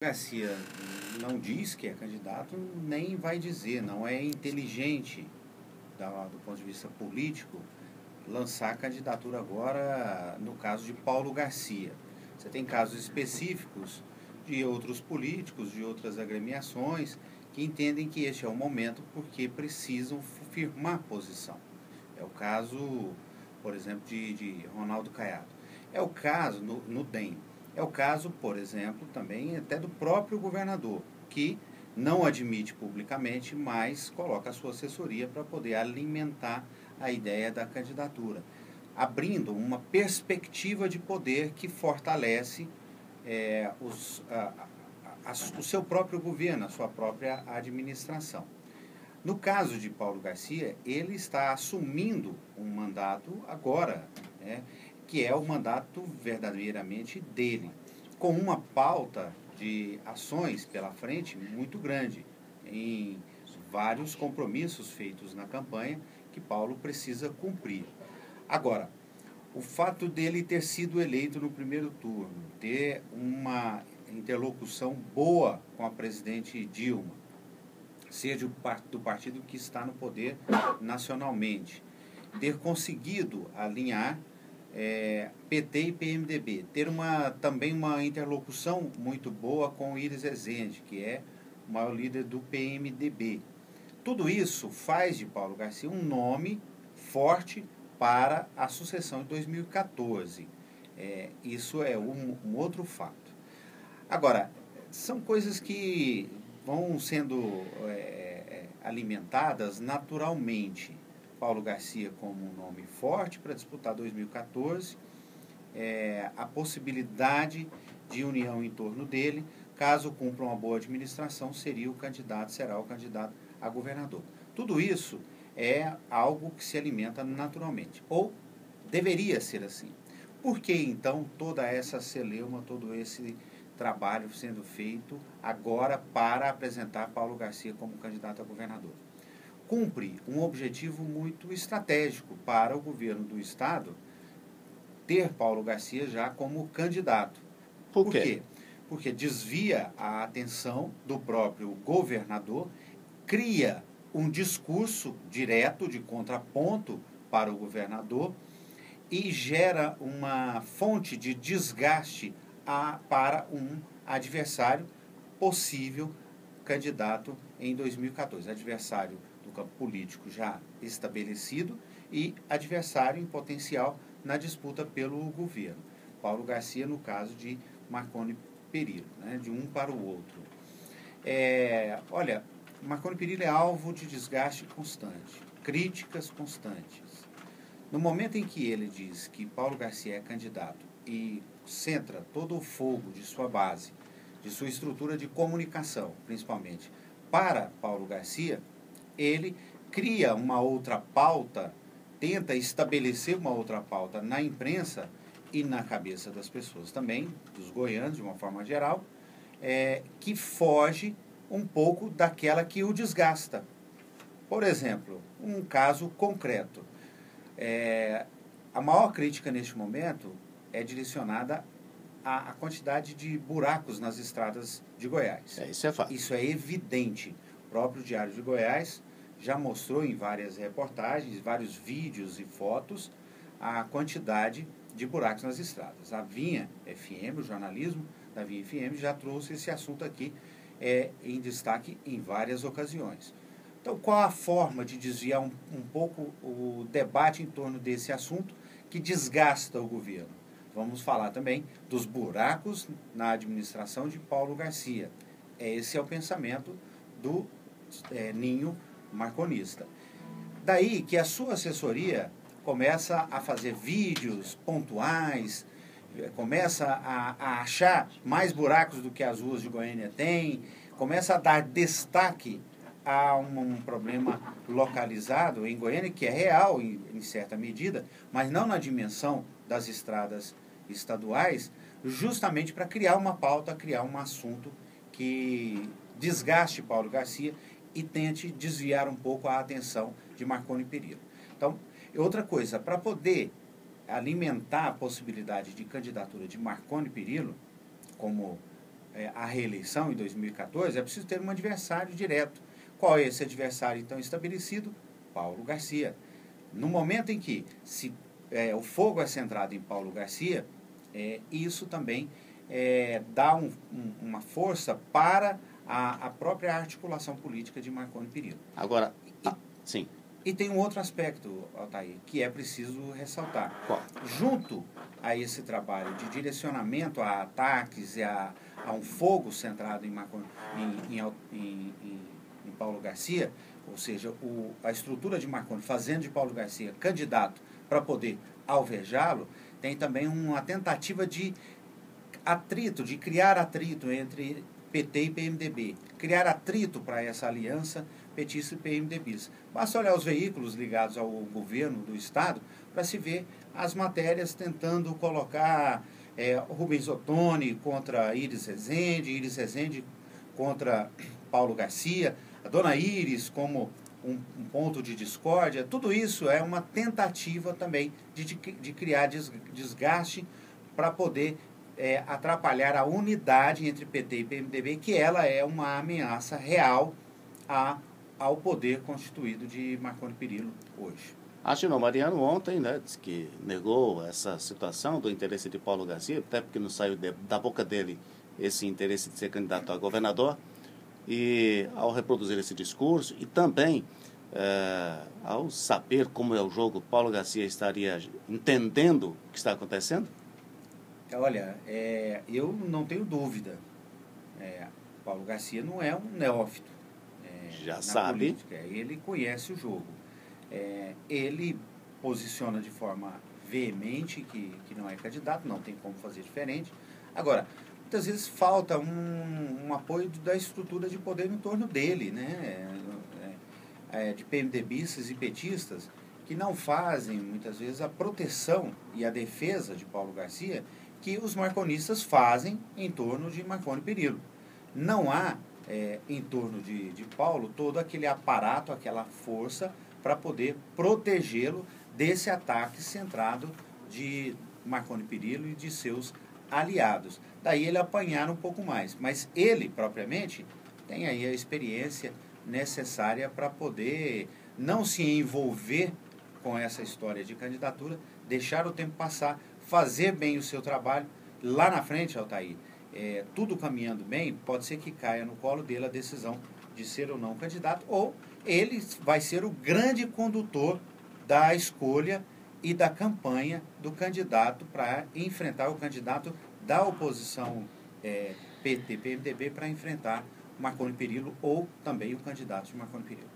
Garcia não diz que é candidato, nem vai dizer, não é inteligente do ponto de vista político lançar candidatura agora no caso de Paulo Garcia. Você tem casos específicos de outros políticos, de outras agremiações, que entendem que este é o momento porque precisam firmar posição. É o caso, por exemplo, de Ronaldo Caiado. É o caso no DEM. É o caso, por exemplo, também até do próprio governador, que não admite publicamente, mas coloca a sua assessoria para poder alimentar a ideia da candidatura, abrindo uma perspectiva de poder que fortalece o seu próprio governo, a sua própria administração. No caso de Paulo Garcia, ele está assumindo um mandato agora, né, que é o mandato verdadeiramente dele, com uma pauta de ações pela frente muito grande, em vários compromissos feitos na campanha que Paulo precisa cumprir. Agora, o fato dele ter sido eleito no primeiro turno, ter uma interlocução boa com a presidente Dilma, ser do partido que está no poder nacionalmente, ter conseguido alinhar PT e PMDB, ter também uma interlocução muito boa com o Iris Rezende, que é o maior líder do PMDB. Tudo isso faz de Paulo Garcia um nome forte para a sucessão de 2014. Isso é um outro fato. Agora, são coisas que vão sendo alimentadas naturalmente. Paulo Garcia como um nome forte para disputar 2014, a possibilidade de união em torno dele, caso cumpra uma boa administração, será o candidato a governador. Tudo isso é algo que se alimenta naturalmente, ou deveria ser assim. Por que então toda essa celeuma, todo esse trabalho sendo feito agora para apresentar Paulo Garcia como candidato a governador? Cumpre um objetivo muito estratégico para o governo do estado ter Paulo Garcia já como candidato. Por quê? Porque desvia a atenção do próprio governador, cria um discurso direto de contraponto para o governador e gera uma fonte de desgaste para um adversário possível candidato em 2014. Adversário do campo político já estabelecido e adversário em potencial na disputa pelo governo. Paulo Garcia, no caso de Marconi Perillo, né, de um para o outro. Olha, Marconi Perillo é alvo de desgaste constante, críticas constantes. No momento em que ele diz que Paulo Garcia é candidato e centra todo o fogo de sua base, de sua estrutura de comunicação, principalmente, para Paulo Garcia, ele cria uma outra pauta, tenta estabelecer uma outra pauta na imprensa e na cabeça das pessoas também, dos goianos de uma forma geral, que foge um pouco daquela que o desgasta. Por exemplo, um caso concreto. A maior crítica neste momento é direcionada à quantidade de buracos nas estradas de Goiás. Isso é fato. Isso é evidente. O próprio Diário de Goiás já mostrou em várias reportagens, vários vídeos e fotos, a quantidade de buracos nas estradas. A Vinha FM, o jornalismo da Vinha FM, já trouxe esse assunto aqui em destaque em várias ocasiões. Então, qual a forma de desviar um pouco o debate em torno desse assunto que desgasta o governo? Vamos falar também dos buracos na administração de Paulo Garcia. Esse é o pensamento do ninho marconista. Daí que a sua assessoria começa a fazer vídeos pontuais, começa a achar mais buracos do que as ruas de Goiânia têm, começa a dar destaque a um problema localizado em Goiânia, que é real em certa medida, mas não na dimensão das estradas estaduais, justamente para criar uma pauta, criar um assunto que desgaste Paulo Garcia e tente desviar um pouco a atenção de Marconi Perillo. Então, outra coisa, para poder alimentar a possibilidade de candidatura de Marconi Perillo como à reeleição em 2014, é preciso ter um adversário direto. Qual é esse adversário, então, estabelecido? Paulo Garcia. No momento em que o fogo é centrado em Paulo Garcia, isso também dá uma força para a própria articulação política de Marconi Perillo. Agora, sim. E tem um outro aspecto, Altair, que é preciso ressaltar. Qual? Junto a esse trabalho de direcionamento a ataques e a um fogo centrado em Paulo Garcia, ou seja, a estrutura de Marconi fazendo de Paulo Garcia candidato para poder alvejá-lo, tem também uma tentativa de criar atrito entre PT e PMDB, criar atrito para essa aliança petista e PMDBista. Basta olhar os veículos ligados ao governo do Estado para se ver as matérias tentando colocar Rubens Ottoni contra Iris Rezende contra Paulo Garcia, a dona Iris como um ponto de discórdia. Tudo isso é uma tentativa também de criar desgaste para poder atrapalhar a unidade entre PT e PMDB, que ela é uma ameaça real ao poder constituído de Marconi Perillo hoje. Agino Mariano ontem, né, disse que negou essa situação do interesse de Paulo Garcia, até porque não saiu da boca dele esse interesse de ser candidato a governador, e ao reproduzir esse discurso e também ao saber como é o jogo, Paulo Garcia estaria entendendo o que está acontecendo? Olha, eu não tenho dúvida. Paulo Garcia não é um neófito já sabe. Política. Ele conhece o jogo. Ele posiciona de forma veemente que não é candidato, não tem como fazer diferente. Agora, muitas vezes falta um apoio da estrutura de poder em torno dele, né? De PMDBistas e petistas, que não fazem, muitas vezes, a proteção e a defesa de Paulo Garcia que os marconistas fazem em torno de Marconi Perillo. Não há, em torno de Paulo, todo aquele aparato, aquela força para poder protegê-lo desse ataque centrado de Marconi Perillo e de seus aliados. Daí ele apanhar um pouco mais. Mas ele, propriamente, tem aí a experiência necessária para poder não se envolver com essa história de candidatura, deixar o tempo passar, fazer bem o seu trabalho. Lá na frente, Altair, tudo caminhando bem, pode ser que caia no colo dele a decisão de ser ou não candidato, ou ele vai ser o grande condutor da escolha e da campanha do candidato para enfrentar o candidato da oposição PT-PMDB para enfrentar Marconi Perillo ou também o candidato de Marconi Perillo.